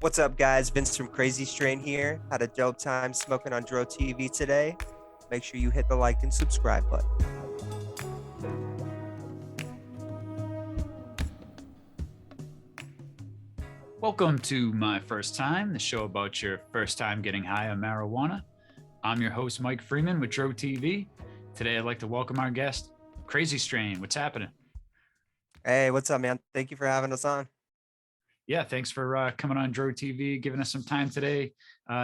What's up, guys? Vince from Krazy Strain here. Had a dope time smoking on Dro TV today. Make sure you hit the like and subscribe button. Welcome to My First Time, the show about your first time getting high on marijuana. I'm your host, Mike Freeman with Dro TV. Today, I'd like to welcome our guest, Krazy Strain. What's happening? Hey, what's up, man? Thank you for having us on. Yeah, thanks for coming on Dro TV, giving us some time today.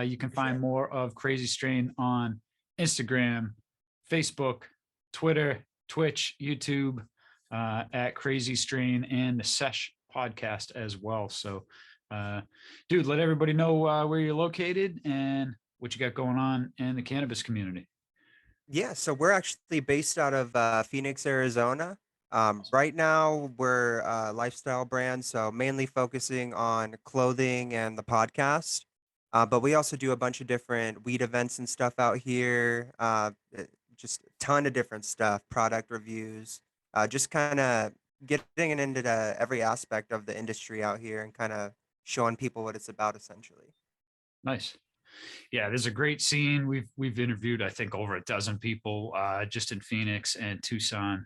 You can For find sure. more of Krazy Strain on Instagram, Facebook, Twitter, Twitch, YouTube, at Krazy Strain, and the Sesh podcast as well. So, dude, let everybody know where you're located and what you got going on in the cannabis community. Yeah, so we're actually based out of Phoenix, Arizona. Right now, we're a lifestyle brand, so mainly focusing on clothing and the podcast. But we also do a bunch of different weed events and stuff out here. Just a ton of different stuff, product reviews, just kind of getting into every aspect of the industry out here and kind of showing people what it's about, essentially. Nice. Yeah, there's a great scene. We've interviewed, I think, over a dozen people just in Phoenix and Tucson.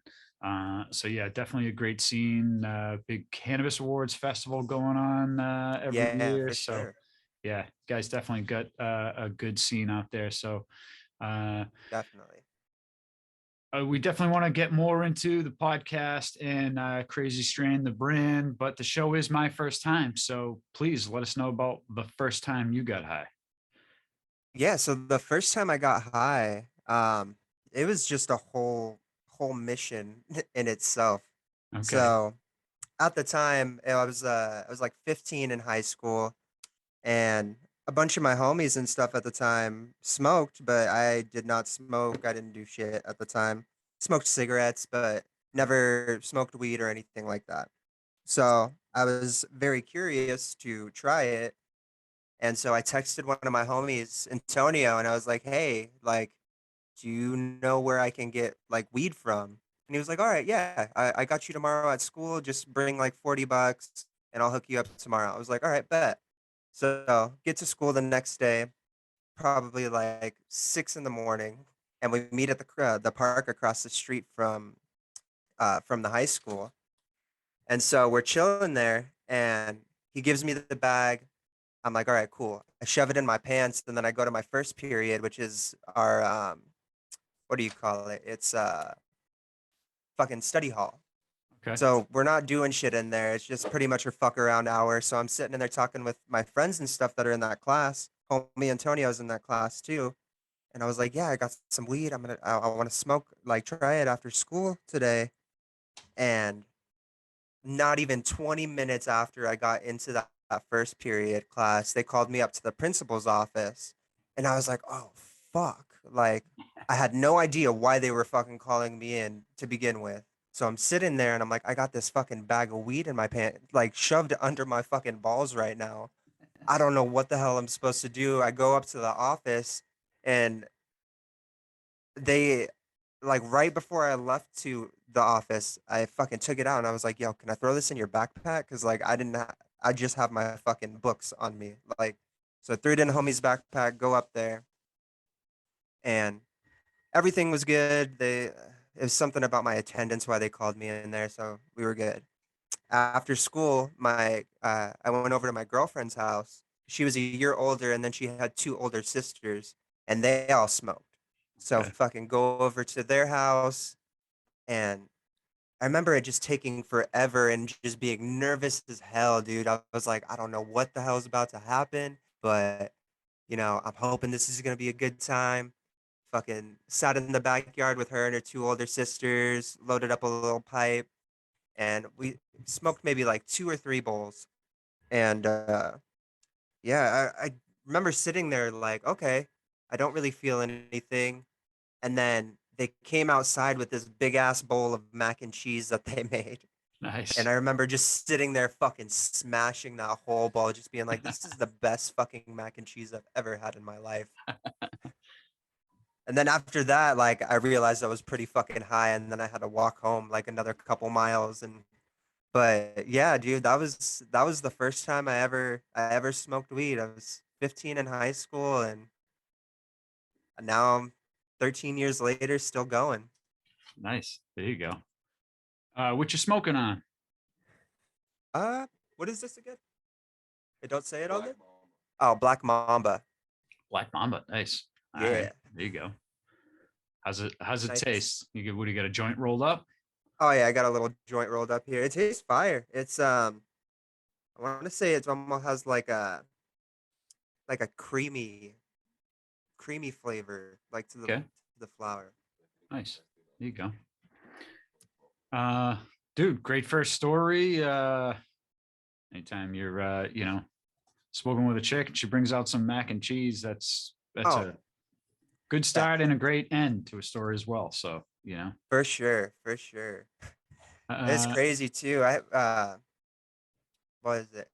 So yeah, definitely a great scene. Big cannabis awards festival going on every Yeah, year. for So sure. yeah, guys definitely got a good scene out there. So uh, Definitely. we definitely want to get more into the podcast and Krazy Strain, the brand. But the show is my first time, so please let us know about the first time you got high. Yeah, so the first time I got high, it was just a whole mission in itself. Okay. So at the time, I was like 15 in high school, and a bunch of my homies and stuff at the time smoked, but I did not smoke. I didn't do shit at the time. Smoked cigarettes, but never smoked weed or anything like that. So I was very curious to try it, and so I texted one of my homies, Antonio, and I was like, "Hey, like, do you know where I can get like weed from?" And he was like, "All right, yeah, I got you tomorrow at school. Just bring like $40 and I'll hook you up tomorrow." I was like, "All right, bet." So get to school the next day, probably like 6 in the morning, and we meet at the park across the street from the high school. And so we're chilling there, and he gives me the bag. I'm like, all right, cool. I shove it in my pants, and then I go to my first period, which is our what do you call it? It's fucking study hall. Okay. So we're not doing shit in there. It's just pretty much your fuck around hour. So I'm sitting in there talking with my friends and stuff that are in that class. Homie Antonio's in that class too. And I was like, yeah, I got some weed. I want to smoke, like try it after school today. And not even 20 minutes after I got into that first period class, they called me up to the principal's office. And I was like, oh, fuck. Like, I had no idea why they were fucking calling me in to begin with. So I'm sitting there and I'm like, I got this fucking bag of weed in my pants, like shoved under my fucking balls right now. I don't know what the hell I'm supposed to do. I go up to the office, and they like right before I left to the office, I fucking took it out and I was like, "Yo, can I throw this in your backpack?" Because like I just have my fucking books on me. Like, so I threw it in homie's backpack. Go up there, and everything was good. It was something about my attendance why they called me in there, so we were good. After school, my I went over to my girlfriend's house. She was a year older, and then she had two older sisters, and they all smoked. So Okay. fucking go over to their house, and I remember it just taking forever and just being nervous as hell, dude. I was like, I don't know what the hell is about to happen, but I'm hoping this is gonna be a good time. Fucking sat in the backyard with her and her two older sisters, loaded up a little pipe, and we smoked maybe like two or three bowls. And yeah, I remember sitting there like, okay, I don't really feel anything. And then they came outside with this big ass bowl of mac and cheese that they made. And Nice. I remember just sitting there fucking smashing that whole bowl, just being like, this is the best fucking mac and cheese I've ever had in my life. And then after that, like I realized I was pretty fucking high, and then I had to walk home like another couple miles, and But yeah, dude, that was the first time I ever smoked weed. I was 15 in high school, and now I'm 13 years later still going. Nice. There you go. What you smoking on? Uh, what is this again? Hey, don't say it on there. Oh, Black Mamba. Black Mamba. Nice. All right. Yeah, There you go. How's it nice. taste? What do you got, a joint rolled up? Oh yeah, I got a little joint rolled up here. It tastes fire. It's I want to say it almost has like a creamy flavor, like to the Okay. flower. Nice. There you go. Uh Dude, great first story. Anytime you're smoking with a chick and she brings out some mac and cheese, that's Oh a good yeah, start and a great end to a story as well. So, for sure, for sure. It's uh crazy too. What is it?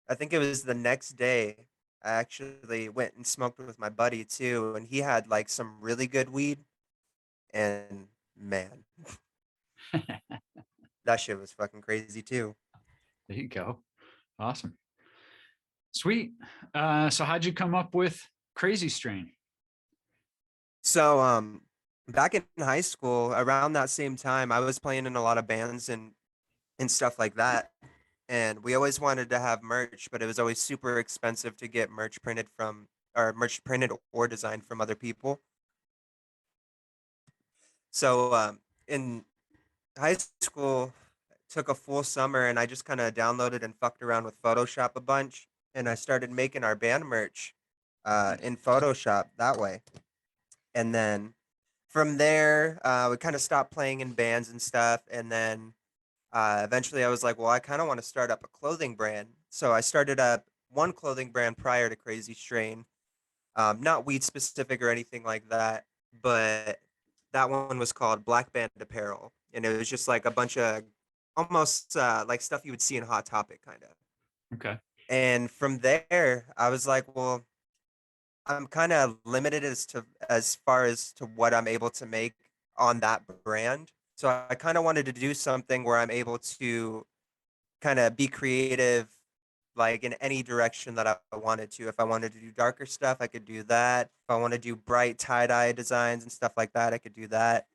I think it was the next day. I actually went and smoked with my buddy too, and he had like some really good weed. And man, that shit was fucking crazy too. there you go. Awesome. Sweet. So how'd you come up with Crazy Strain? So, back in high school, around that same time, I was playing in a lot of bands and stuff like that. And we always wanted to have merch, but it was always super expensive to get merch printed or designed from other people. So, in high school, took a full summer and I just kind of downloaded and fucked around with Photoshop a bunch, and I started making our band merch in Photoshop that way. And then from there, we kind of stopped playing in bands and stuff. And then eventually I was like, well, I kind of want to start up a clothing brand. So I started up one clothing brand prior to Krazy Strain, not weed specific or anything like that, but that one was called Black Band Apparel. And it was just like a bunch of almost like stuff you would see in Hot Topic, kind of. Okay. And from there, I was like, well, I'm kind of limited as far as to what I'm able to make on that brand. So I kind of wanted to do something where I'm able to kind of be creative, like in any direction that I wanted to. If I wanted to do darker stuff, I could do that. If I want to do bright tie-dye designs and stuff like that, I could do that.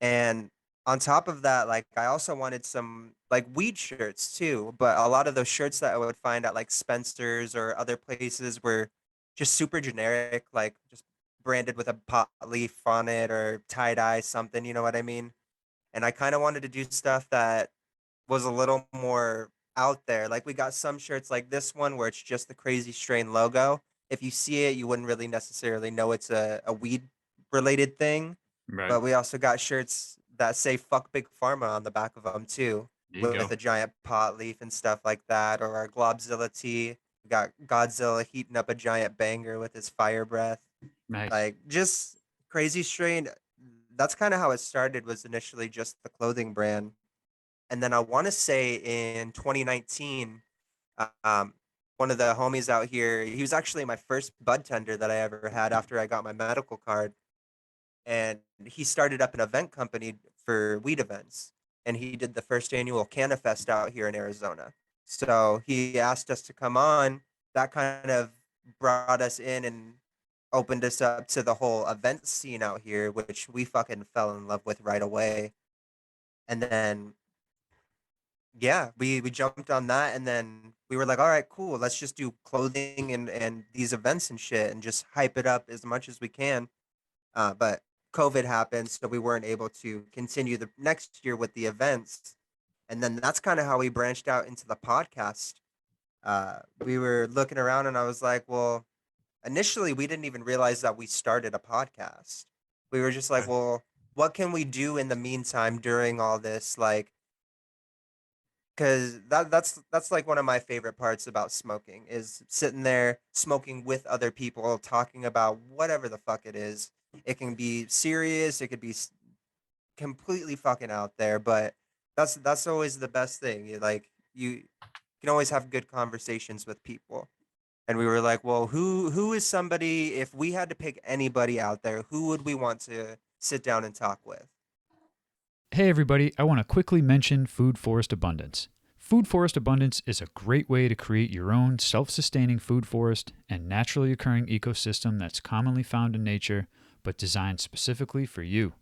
And on top of that, like I also wanted some like weed shirts too, but a lot of those shirts that I would find at like Spencer's or other places were just super generic, like just branded with a pot leaf on it or tie dye something, you know what I mean? And I kind of wanted to do stuff that was a little more out there. Like we got some shirts like this one where it's just the Crazy Strain logo. If you see it, you wouldn't really necessarily know it's a weed related thing. Right. But we also got shirts that say fuck big pharma on the back of them too, There you with go. a giant pot leaf and stuff like that. Or our Globzilla tee. We got Godzilla heating up a giant banger with his fire breath. Nice. Like just Crazy Strain. That's kind of how it started, was initially just the clothing brand. And then I want to say in 2019, um, one of the homies out here, he was actually my first bud tender that I ever had after I got my medical card. And he started up an event company for weed events. And he did the first annual Cannabis out here in Arizona. So he asked us to come on. That kind of brought us in and opened us up to the whole event scene out here, which we fucking fell in love with right away. And then yeah, we jumped on that, and then we were like, all right, cool, let's just do clothing and these events and shit and just hype it up as much as we can. But COVID happened, so we weren't able to continue the next year with the events. And then that's kind of how we branched out into the podcast. We were looking around and I was like, well, initially we didn't even realize that we started a podcast. We were just like, Okay. well, what can we do in the meantime during all this? Like, because that's like one of my favorite parts about smoking is sitting there smoking with other people talking about whatever the fuck it is. It can be serious, it could be completely fucking out there, but that's always the best thing. Like you can always have good conversations with people. And we were like, well, who is somebody, if we had to pick anybody out there, who would we want to sit down and talk with? Hey everybody, I want to quickly mention Food Forest Abundance. Food Forest Abundance is a great way to create your own self-sustaining food forest and naturally occurring ecosystem that's commonly found in nature, but designed specifically for you.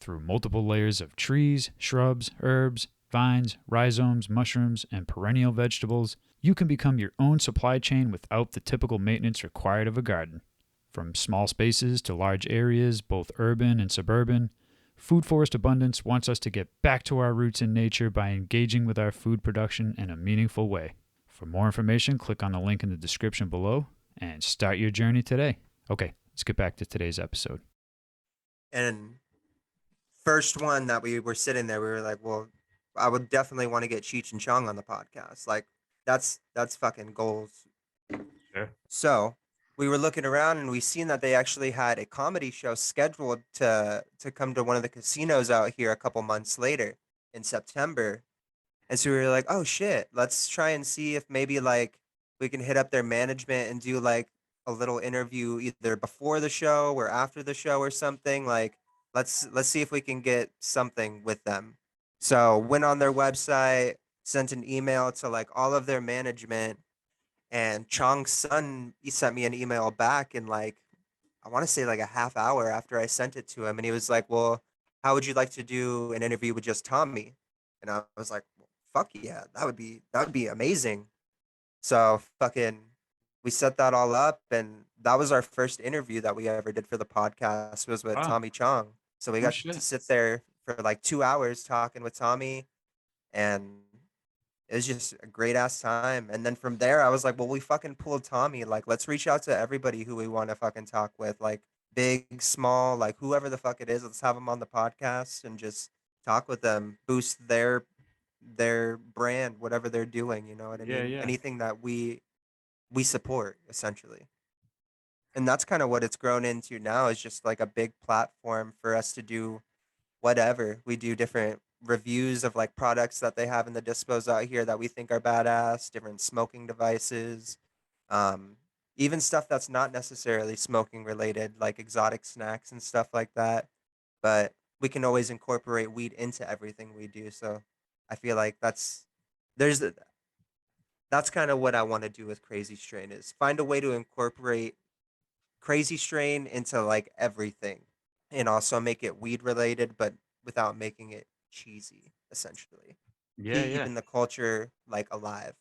Through multiple layers of trees, shrubs, herbs, vines, rhizomes, mushrooms, and perennial vegetables, you can become your own supply chain without the typical maintenance required of a garden. From small spaces to large areas, both urban and suburban, Food Forest Abundance wants us to get back to our roots in nature by engaging with our food production in a meaningful way. For more information, click on the link in the description below and start your journey today. Okay, let's get back to today's episode. And first one that we were sitting there, we were like, well, I would definitely want to get Cheech and Chong on the podcast. Like, that's fucking goals. Sure. So we were looking around and we seen that they actually had a comedy show scheduled to come to one of the casinos out here a couple months later in September. And so we were like, oh shit, let's try and see if maybe like we can hit up their management and do like a little interview either before the show or after the show or something. Like let's see if we can get something with them. So went on their website, sent an email to like all of their management, and Chong's son, he sent me an email back in like, I want to say like a half hour after I sent it to him. And he was like, well, how would you like to do an interview with just Tommy? And I was like, well, fuck yeah, that would be amazing. So fucking, we set that all up, and that was our first interview that we ever did for the podcast was with Wow. Tommy Chong. So we Oh got shit. to sit there for like 2 hours talking with Tommy, and it was just a great ass time. And then from there, I was like, well, we fucking pulled Tommy. Like, let's reach out to everybody who we want to fucking talk with, like big, small, like whoever the fuck it is. Let's have them on the podcast and just talk with them, boost their brand, whatever they're doing. You know what I Yeah, mean? yeah. Anything that we support essentially. And that's kind of what it's grown into now, is just like a big platform for us to do whatever. We do different reviews of like products that they have in the dispos out here that we think are badass, different smoking devices, um, even stuff that's not necessarily smoking related, like exotic snacks and stuff like that. But we can always incorporate weed into everything we do. So I feel like there's that's kind of what I want to do with Crazy Strain, is find a way to incorporate Crazy Strain into like everything, and also make it weed related, but without making it cheesy, essentially. Yeah, yeah. Keeping the culture like alive.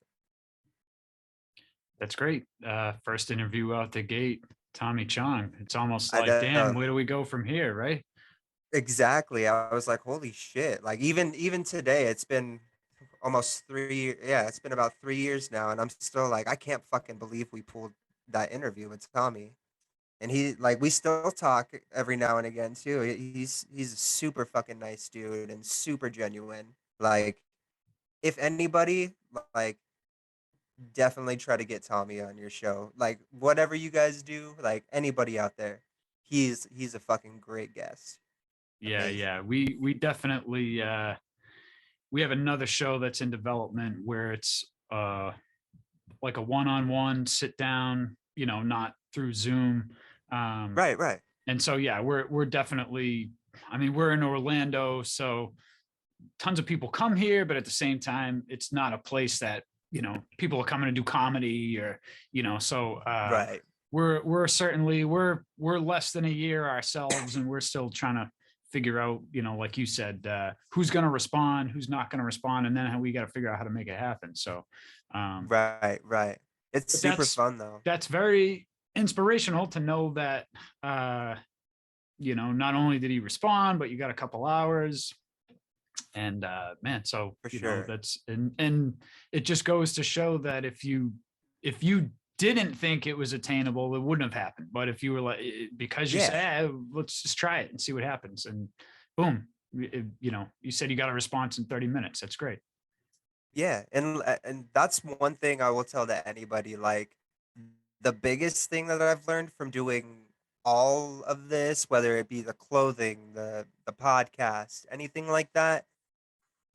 That's great. First interview out the gate, Tommy Chong. It's almost I like, damn, know where do we go from here, right? exactly. I was like, holy shit! Like even today, it's been almost 3. Yeah, it's been about 3 years now, and I'm still like, I can't fucking believe we pulled that interview with Tommy. And he like we still talk every now and again too. He's a super fucking nice dude and super genuine. Like if anybody, like definitely try to get Tommy on your show. Like whatever you guys do, like anybody out there, he's a fucking great guest. Yeah, Amazing. yeah. We definitely we have another show that's in development where it's like a one-on-one sit down, not through Zoom. Um, Right, right. and so yeah, we're definitely, I mean, we're in Orlando, so tons of people come here, but at the same time, it's not a place that, people are coming to do comedy or, so Right. we're certainly we're less than a year ourselves, and we're still trying to figure out, like you said, who's going to respond, who's not going to respond, and then how we got to figure out how to make it happen. So um Right, right. It's but super fun though. that's very inspirational to know that uh not only did he respond, but you got a couple hours. And man, so For sure. that's, and it just goes to show that if you didn't think it was attainable, it wouldn't have happened. But if you were like, because you Yeah. said, let's just try it and see what happens, and boom, you said you got a response in 30 minutes. That's great. Yeah, and that's one thing I will tell to anybody. Like the biggest thing that I've learned from doing all of this, whether it be the clothing, the podcast, anything like that,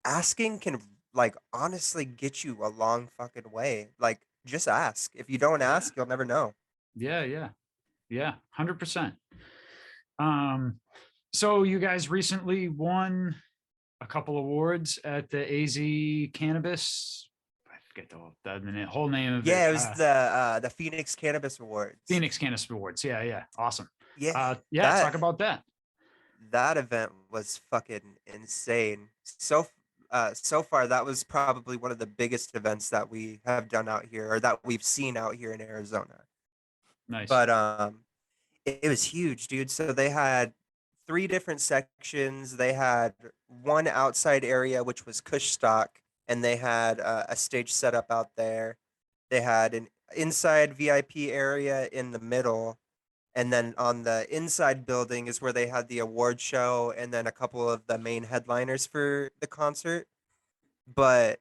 asking can like honestly get you a long fucking way. Like just ask. If you don't Yeah, ask, you'll never know. yeah, yeah, yeah, 100%. um so you guys recently won a couple awards at the AZ Cannabis. I forget the whole name of it. Yeah, it was the Phoenix Cannabis Awards. Phoenix Cannabis Awards. Yeah. Awesome. Yeah, Yeah, talk about that. that event was fucking insane. So far, that was probably one of the biggest events that we have done out here, or that we've seen out here in Arizona. Nice. But it was huge, dude. So they had three different sections. They had one outside area, which was Kush stock, and they had a stage set up out there. They had an inside VIP area in the middle, and then on the inside building is where they had the award show and then a couple of the main headliners for the concert. But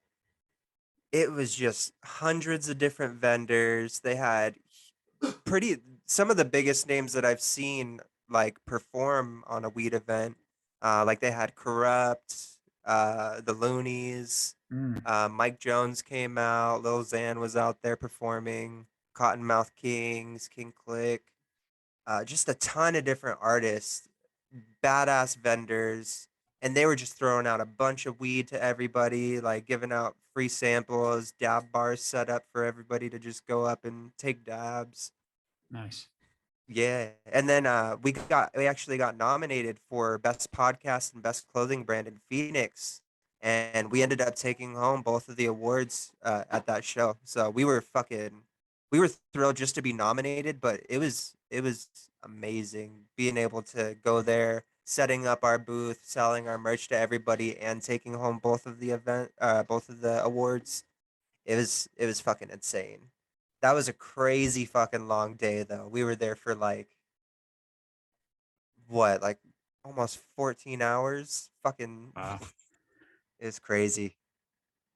it was just hundreds of different vendors. They had pretty some of the biggest names that I've seen like perform on a weed event. Like they had Corrupt, the Loonies, Mm, Mike Jones came out, Lil Xan was out there performing, Cottonmouth Kings, King Click, just a ton of different artists, badass vendors, and they were just throwing out a bunch of weed to everybody, like giving out free samples, dab bars set up for everybody to just go up and take dabs. nice. Yeah, and then we actually got nominated for best podcast and best clothing brand in Phoenix, and we ended up taking home both of the awards at that show. So we were thrilled just to be nominated, but it was amazing being able to go there, setting up our booth, selling our merch to everybody, and taking home both of the awards. It was fucking insane. That was a crazy fucking long day though. We were there for like what, like almost 14 hours. Fucking Wow. it's crazy.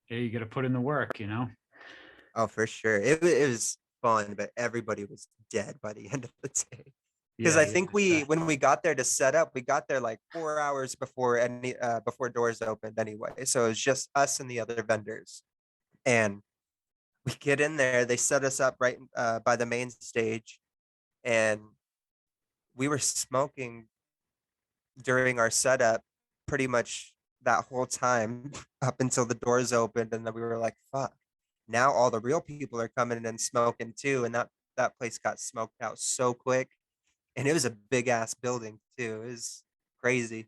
Yeah, you got to put in the work, you know? Oh, for sure. It was fun, but everybody was dead by the end of the day. Because Yeah. I Yeah. think when we got there to set up, we got there like 4 hours before doors opened anyway. So it was just us and the other vendors. And we get in there, they set us up right by the main stage, and we were smoking during our setup pretty much that whole time up until the doors opened, and then we were like, fuck, now all the real people are coming in and smoking too. And that place got smoked out so quick, and it was a big ass building too. It was crazy.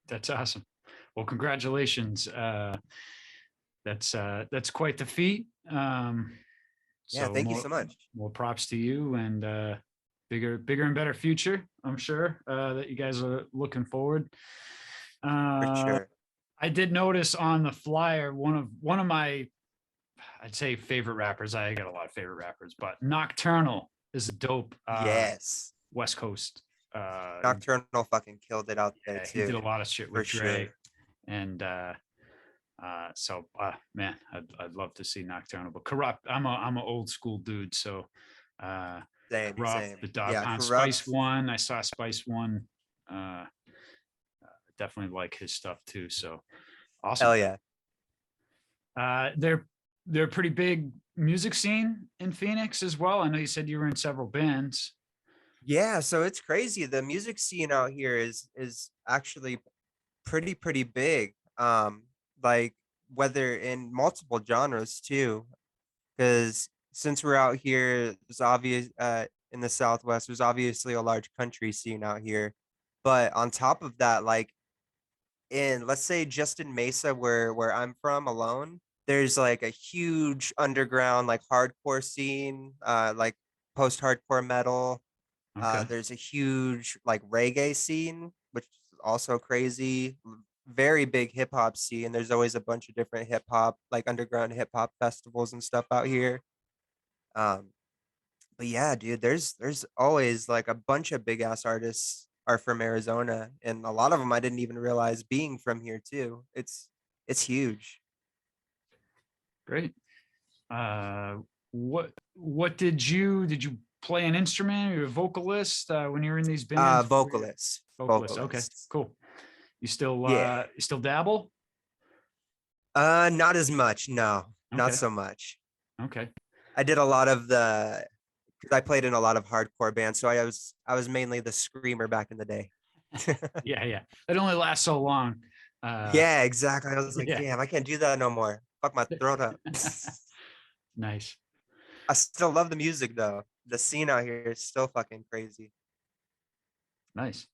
That's awesome. Well, congratulations. That's quite the feat. Yeah, So thank you so much. more props to you, and bigger and better future. I'm sure that you guys are looking forward. For Uh, sure. I did notice on the flyer one of my, I'd say, favorite rappers. I got a lot of favorite rappers, but Nocturnal is a dope Yes, West Coast. Nocturnal fucking killed it out there Yeah, he did a too. lot of shit For with Dre, sure. and man, I'd love to see Nocturnal, but Corrupt. I'm an old school dude, so uh, Same, Corrupt, same. the Dog Yeah, Pound, Spice corrupt. One. I saw Spice One. Uh, Definitely like his stuff too. So awesome. Hell yeah. They're a pretty big music scene in Phoenix as well. I know you said you were in several bands. Yeah, so it's crazy. The music scene out here is actually pretty big. Like whether in multiple genres too, because since we're out here, there's obvious in the Southwest, there's obviously a large country scene out here. But on top of that, like in let's say just in Mesa where I'm from alone, there's like a huge underground like hardcore scene, like post-hardcore metal. Okay. There's a huge like reggae scene, which is also crazy. Very big hip hop scene. There's always a bunch of different hip hop, like underground hip hop festivals and stuff out here. Um, but yeah, dude, there's always like a bunch of big ass artists are from Arizona, and a lot of them I didn't even realize being from here too. It's huge. Great. Uh, what did you play an instrument? Or a vocalist when you were in these bands? Vocalist. Okay, Vocalists. cool. Yeah. You still dabble? Not as much. No, not Okay. so much. Okay. I did a lot of the I played in a lot of hardcore bands, so I was mainly the screamer back in the day. Yeah, yeah. It only lasts so long. Yeah, exactly. I was like, Yeah. damn, I can't do that no more. Fuck my throat up. Nice. I still love the music though. The scene out here is still fucking crazy. Nice.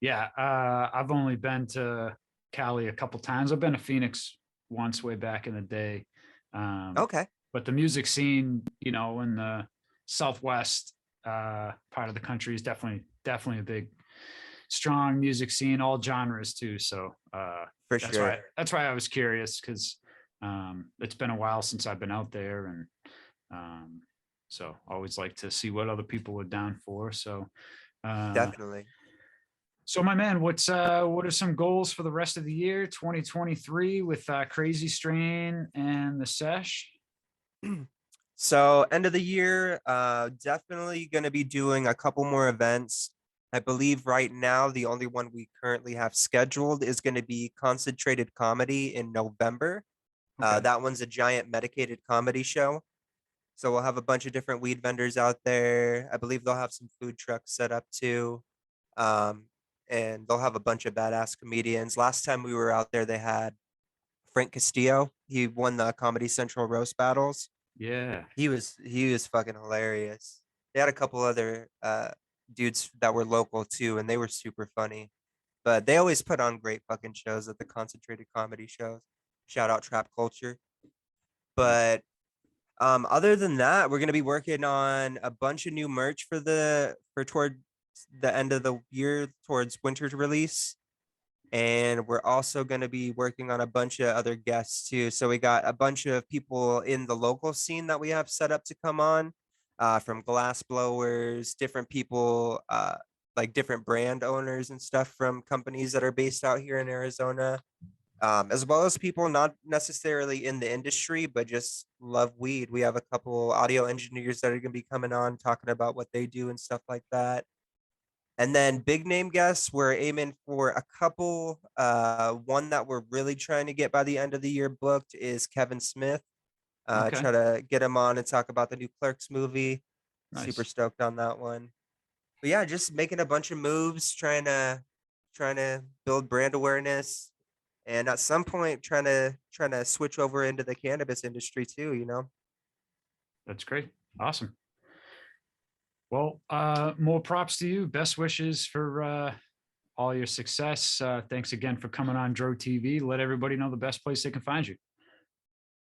Yeah. I've only been to Cali a couple times. I've been to Phoenix once way back in the day. Okay. But the music scene, in the Southwest part of the country is definitely a big, strong music scene, all genres too. So For that's sure. why I was curious, because it's been a while since I've been out there, and so always like to see what other people are down for. So Definitely. so my man, what are some goals for the rest of the year, 2023, with Krazy Strain and the Sesh? So end of the year, definitely gonna be doing a couple more events. I believe right now the only one we currently have scheduled is going to be Concentrated Comedy in November. Okay. That one's a giant medicated comedy show. So we'll have a bunch of different weed vendors out there. I believe they'll have some food trucks set up too. Um, and they'll have a bunch of badass comedians. Last time we were out there, they had Frank Castillo. He won the Comedy Central roast battles. Yeah. He was fucking hilarious. They had a couple other dudes that were local too, and they were super funny. But they always put on great fucking shows at the concentrated comedy shows. Shout out Trap Culture. Nice. But other than that, we're gonna be working on a bunch of new merch for toward the end of the year, towards winter's release. And we're also going to be working on a bunch of other guests too. So we got a bunch of people in the local scene that we have set up to come on, from glass blowers, different people, like different brand owners and stuff from companies that are based out here in Arizona, as well as people not necessarily in the industry, but just love weed. We have a couple audio engineers that are going to be coming on talking about what they do and stuff like that. And then big name guests, we're aiming for a couple. One that we're really trying to get by the end of the year booked is Kevin Smith. Okay. Try to get him on and talk about the new Clerks movie. Super Nice. stoked on that one. But yeah, just making a bunch of moves, trying to build brand awareness, and at some point trying to switch over into the cannabis industry too. That's great. Awesome. Well, more props to you. Best wishes for all your success. Thanks again for coming on Dro TV. Let everybody know the best place they can find you.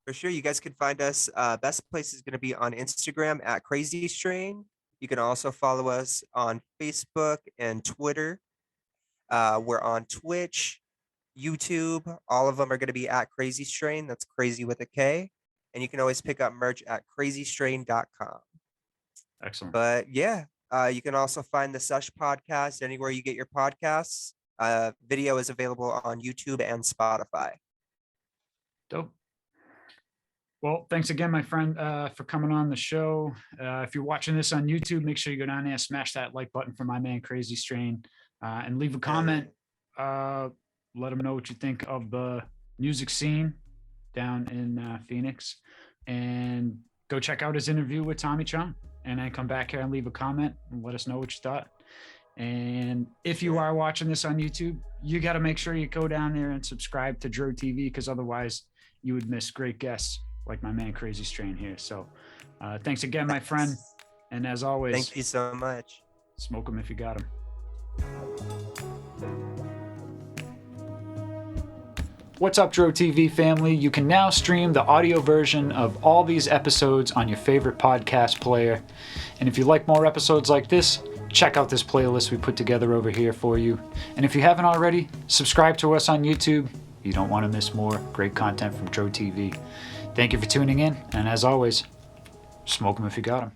For sure, you guys can find us. Best place is going to be on Instagram at Krazy Strain. You can also follow us on Facebook and Twitter. We're on Twitch, YouTube. All of them are going to be at Krazy Strain. That's crazy with a K. And you can always pick up merch at crazystrain.com. Excellent. But yeah, you can also find the Sesh podcast anywhere you get your podcasts. Video is available on YouTube and Spotify. Dope. Well, thanks again, my friend, for coming on the show. If you're watching this on YouTube, make sure you go down there, smash that like button for my man Krazy Strain, and leave a comment. Let them know what you think of the music scene down in Phoenix, and go check out his interview with Tommy Chong, and then come back here and leave a comment and let us know what you thought. And if you are watching this on YouTube, you got to make sure you go down there and subscribe to Dro TV, because otherwise you would miss great guests like my man Krazy Strain here. So thanks again, my friend. And as always, thank you so much. Smoke them if you got them. What's up, Dro TV family? You can now stream the audio version of all these episodes on your favorite podcast player. And if you like more episodes like this, check out this playlist we put together over here for you. And if you haven't already, subscribe to us on YouTube. You don't want to miss more great content from Dro TV. Thank you for tuning in, and as always, smoke them if you got them.